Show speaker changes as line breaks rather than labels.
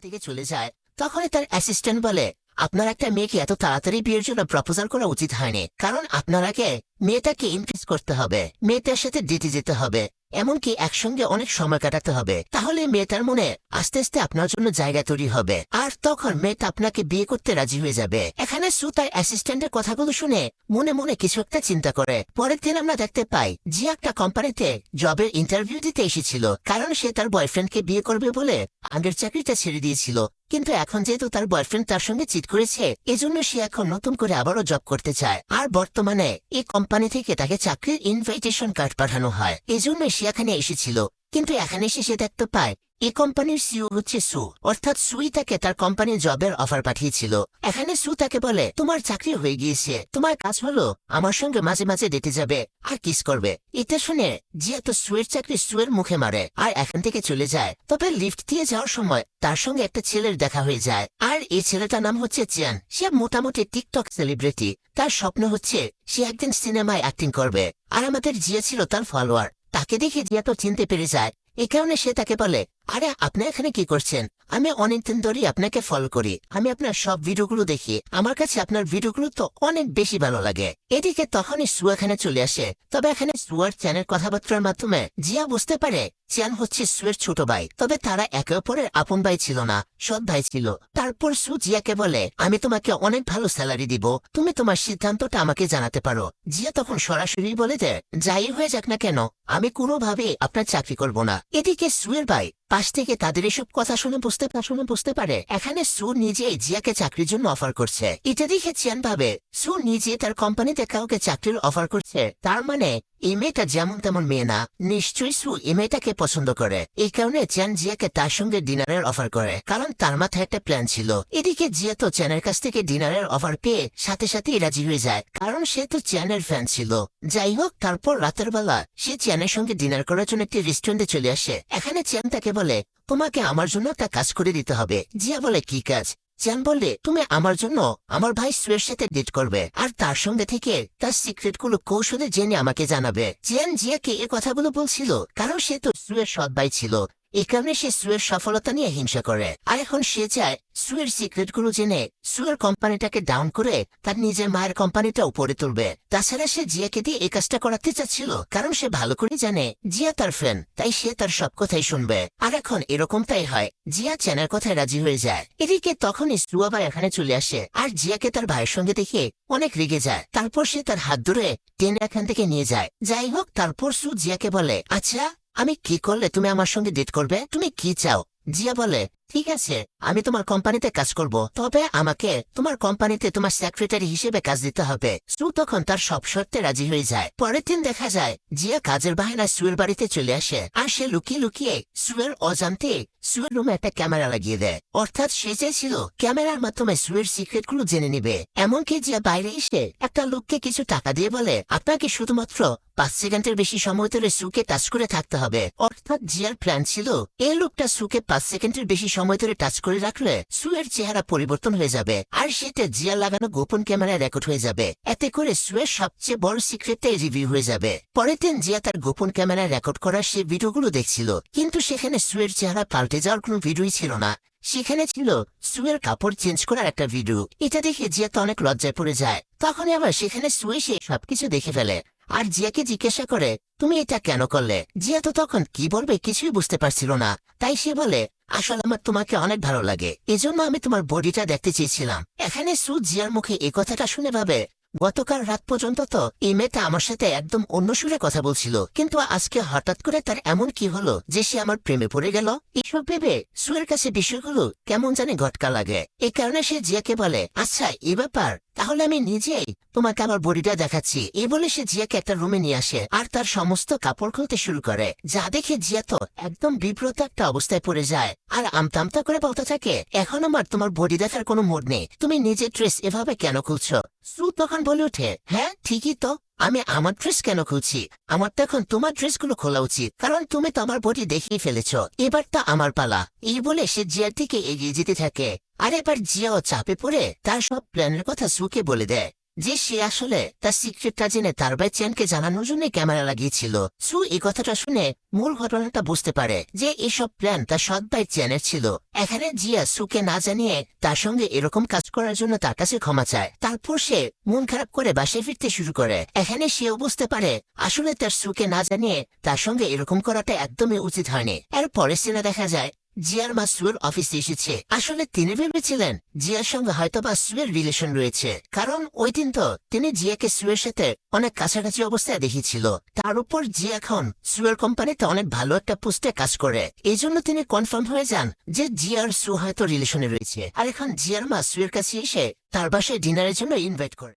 থেকে চলে যায়। তখনই তার অ্যাসিস্ট্যান্ট বলে, আপনার একটা মেয়েকে এত তাড়াতাড়ি বিয়ের জন্য প্রপোজাল করা উচিত হয়নি, কারণ আপনার আগে মেয়েটাকে ইমপ্রেস করতে হবে, মেয়েটার সাথে ডেটে যেতে হবে, এমনকি একসঙ্গে অনেক সময় কাটাতে হবে, তাহলে মেয়েটার মনে আস্তে আস্তে আপনার জন্য জায়গা তৈরি হবে, আর তখন মেয়েটা আপনাকে বিয়ে করতে রাজি হয়ে যাবে। এখানে সু তার অ্যাসিস্ট্যান্টের কথাগুলো শুনে মনে মনে কিছু একটা চিন্তা করে। পরের দিন আমরা দেখতে পাই যে একটা কোম্পানিতে জবের ইন্টারভিউ দিতে এসেছিল, কারণ সে তার বয়ফ্রেন্ডকে বিয়ে করবে বলে আগের চাকরিটা ছেড়ে দিয়েছিল। কিন্তু এখন যেহেতু তার বয়ফ্রেন্ড তার সঙ্গে চিট করেছে, এজন্য সে এখন নতুন করে আবারও জব করতে চায়। আর বর্তমানে এই কোম্পানি থেকে তাকে চাকরির ইনভাইটেশন কার্ড পাঠানো হয়, এজন্য সে এখানে এসেছিল। কিন্তু এখানে এসে সে দেখতে পায় এই কোম্পানির সিও হচ্ছে সু, অর্থাৎ সুই তাকে তার কোম্পানির জবের অফার পাঠিয়েছিল। এখানে সু তাকে বলে, তোমার চাকরি হয়ে গিয়েছে, তোমার কাজ হলো আমার সঙ্গে মাঝে মাঝে ডেটে যাবে আর কিস করবে। এটা শুনে জিয়া তো সুয়ের চাকরি সুয়ের মুখে মারে আর এখান থেকে চলে যায়। তবে লিফট দিয়ে যাওয়ার সময় তার সঙ্গে একটা ছেলের দেখা হয়ে যায়, আর এই ছেলেটার নাম হচ্ছে চিয়ান। সে মোটামুটি টিকটক সেলিব্রিটি, তার স্বপ্ন হচ্ছে সে একদিন সিনেমায় অ্যাক্টিং করবে, আর আমাদের জিয়া ছিল তার ফলোয়ার। তাকে দেখে জিয়া তো চিনতে পেরে যায়, এই কারণে সে তাকে বলে, আরে আপনি এখানে কি করছেন? আমি অনেকদিন ধরেই আপনাকে ফলো করি, আমি আপনার সব ভিডিওগুলো দেখি, আমার কাছে আপনার ভিডিওগুলো তো অনেক বেশি ভালো লাগে। এদিকে তখনই সু এখানে চলে আসে। তবে এখানে সুয়ার চ্যানের কথাবার্তার মাধ্যমে জিয়া বুঝতে পারে চিয়ান হচ্ছে সুয়ের ছোট ভাই, তবে তারা একে অপরের আপন ভাই ছিল না, সৎ ভাই ছিল। তারপর সু জিয়াকে বলে, আমি তোমাকে অনেক ভালো স্যালারি দিব, তুমি তোমার সিদ্ধান্তটা আমাকে জানাতে পারো। জিয়া তখন সরাসরি বলে দেয়, যাই হয়ে যাক না কেন আমি কোনোভাবে আপনার চাকরি করব না। এদিকে সুয়ের ভাই পাশ থেকে তাদের এসব কথা শুনে বুঝতে পারে এখানে সু নিজেই জিয়াকে চাকরির জন্য অফার করছে। এটা দেখে চিয়ান ভাবে সু নিজে তার কোম্পানিতে কাউকে চাকরির অফার করছে, তার মানে এই মেয়েটা যেমন তেমন মেয়ে না, নিশ্চয়ই সু এই মেয়েটাকে পছন্দ করে। এই কারণে চিয়ান জিয়াকে তার সঙ্গে ডিনারের অফার করে, কারণ তার মাথায় একটা প্ল্যান ছিল। এদিকে জিয়া তো চিয়ানের কাছ থেকে ডিনারের অফার পেয়ে সাথে সাথেই রাজি হয়ে যায়, কারণ সে তো চিয়ানের ফ্যান ছিল। যাই হোক, তারপর রাতের বেলা সে চিয়ানের সঙ্গে ডিনার করার জন্য একটি রেস্টুরেন্টে চলে আসে। এখানে চিয়ান তাকে বলে, তোমাকে আমার জন্য একটা কাজ করে দিতে হবে। জিয়া বলে, কি কাজ? চিয়ান বললে, তুমি আমার জন্য আমার ভাই সুয়ের সাথে ডেট করবে, আর তার সঙ্গে থেকে তার সিক্রেট গুলো কৌশলে জেনে আমাকে জানাবে। চিয়ান জিয়াকে এ কথাগুলো বলছিল কারণ সে তো সুয়ের সৎ ভাই ছিল, এই কারণে সে সুয়ের সফলতা নিয়ে হিংসা করে। আর এখন সে চায় সুয়ের সিক্রেট গুলো জেনে সুয়ের কোম্পানিটাকে ডাউন করে তার নিজের মায়ের কোম্পানিটা উপরে তুলবে। তাছাড়া সে জিয়াকে দিয়ে এই কাজটা করাতে চাচ্ছিল, কারণ সে ভালো করে জানে জিয়া তার ফ্রেন্ড, তাই সে তার সব কথাই শুনবে। আর এখন এরকমটাই হয়, জিয়া চ্যানের কথায় রাজি হয়ে যায়। এদিকে তখনই সুয়া ভাই এখানে চলে আসে, আর জিয়াকে তার ভাইয়ের সঙ্গে দেখে অনেক রেগে যায়। তারপর সে তার হাত ধরে টেনে এখান থেকে নিয়ে যায়। যাই হোক, তারপর সু জিয়াকে বলে, আচ্ছা আমি কি করলে তুমি আমার সঙ্গে ডেট করবে? তুমি কি চাও? জিয়া বলে, ঠিক আছে, আমি তোমার কোম্পানিতে কাজ করব, তবে আমাকে তোমার কোম্পানিতে তোমার সেক্রেটারি হিসেবে কাজ দিতে হবে। সু তখন তার সব শর্তে রাজি হয়ে যায়। পরের দিন দেখা যায় জিয়া কাজের বাহানায় সুয়ের বাড়িতে চলে আসে, আর সে লুকিয়ে লুকিয়ে সুয়ের অজান্তে সুয়ের রুমে একটা ক্যামেরা লাগিয়ে দেয়। অর্থাৎ সে চেয়েছিল ক্যামেরার মাধ্যমে সুয়ের সিক্রেট গুলো জেনে নিবে। এমনকি জিয়া বাইরে এসে একটা লোককে কিছু টাকা দিয়ে বলে, আপনাকে শুধুমাত্র 5 সেকেন্ডের বেশি সময় ধরে সুকে টাচ করে থাকতে হবে। অর্থাৎ জিয়ার প্ল্যান ছিল এই লোকটা সুকে 5 সেকেন্ডের বেশি সময় ধরে টাচ করে রাখলে সুয়ের চেহারা পরিবর্তন হয়ে যাবে, আর সেটা জিয়া লাগানো গোপন ক্যামেরায় রেকর্ড হয়ে যাবে। এতে করে সুয়ের সবচেয়ে বড় সিক্রেটটাই রিভিউ হয়ে যাবে। পরের দিন জিয়া তার গোপন ক্যামেরায় রেকর্ড করার সে ভিডিওগুলো দেখছিল, কিন্তু সেখানে সুয়ের চেহারা পাল্টে যাওয়ার কোনো ভিডিওই ছিল না। সেখানে ছিল সুয়ের কাপড় চেঞ্জ করার একটা ভিডিও। এটা দেখে জিয়া তো অনেক লজ্জায় পড়ে যায়। তখনই আবার সেখানে সুয়ে সে সবকিছু দেখে ফেলে, আর জিয়াকে জিজ্ঞাসা করে, তুমি এটা কেন করলে? জিয়া তো তখন কি বলবে কিছুই বুঝতে পারছিল না, তাই সে বলে, আসলে আমার তোমাকে অনেক ভালো লাগে, এজন্য আমি তোমার বডিটা দেখতে চেয়েছিলাম। এখানে সু জিয়ার মুখে এই কথাটা শুনে ভাবে, গতকাল রাত পর্যন্ত তো এই মেয়েটা আমার সাথে একদম অন্য সুরে কথা বলছিল, কিন্তু আজকে হঠাৎ করে তার এমন কি হলো যে সে আমার প্রেমে পড়ে গেল? এইসব ভেবে সুয়ের কাছে বিষয়গুলো কেমন জানি ঘটকা লাগে। এই কারণে সে জিয়াকে বলে, আচ্ছা এই ব্যাপার, তাহলে আমি নিজেই তোমাকে আমার বডিটা দেখাচ্ছি। এই বলে সে জিয়াকে একটা রুমে নিয়ে আসে, আর তার সমস্ত কাপড় খুলতে শুরু করে। যা দেখে জিয়া তো একদম বিব্রত একটা অবস্থায় পড়ে যায়, আর আমতা করে বলতে থাকে, এখন আমার তোমার বডি দেখার কোনো মুড নেই, তুমি নিজের ড্রেস এভাবে কেন খুলছো? সু তখন বলে ওঠে, হ্যাঁ ঠিকই তো, আমি আমার ড্রেস কেন খুলছি? আমার তো এখন তোমার ড্রেসগুলো খোলা উচিত, কারণ তুমি তো আমার বডি দেখিয়ে ফেলেছ, এবার তো আমার পালা। এই বলে সে জিয়ার দিকে এগিয়ে যেতে থাকে, আর এবার জিয়াও চাপে পড়ে তার সব প্ল্যানের কথা সুকে বলে দেয়। যে সে আসলে তার সিক্রেটটা জেনে তার ভাই চেনকে জানানোর জন্য ক্যামেরা লাগিয়েছিল। সু এই কথাটা শুনে মূল ঘটনাটা বুঝতে পারে যে এসব প্ল্যান তার সৎ ভাই চেনের ছিল। এখানে জিয়া সুকে না জানিয়ে তার সঙ্গে এরকম কাজ করার জন্য তার কাছে ক্ষমা চায়। তারপর সে মন খারাপ করে বাসায় ফিরতে শুরু করে। এখানে সেও বুঝতে পারে আসলে তার সুকে না জানিয়ে তার সঙ্গে এরকম করাটা একদমই উচিত হয়নি। এর পরের সিনে দেখা যায় জিয়ার মা সুয়ের অফিসে এসেছে। আসলে তিনি ভেবেছিলেন জিয়ার সঙ্গে হয়তো বা সুয়ের রিলেশন রয়েছে, কারণ ওই দিন তো তিনি জিয়াকে সুয়ের সাথে অনেক কাছাকাছি অবস্থায় দেখেছিল। তার উপর জিয়া এখন সুয়ের কোম্পানিতে অনেক ভালো একটা পোস্টে কাজ করে। এই জন্য তিনি কনফার্ম হয়ে যান যে জিয়ার সু হয়তো রিলেশনে রয়েছে। আর এখন জিয়ার মা সুয়ের কাছে এসে তার বাসায় ডিনারের জন্য ইনভাইট করে।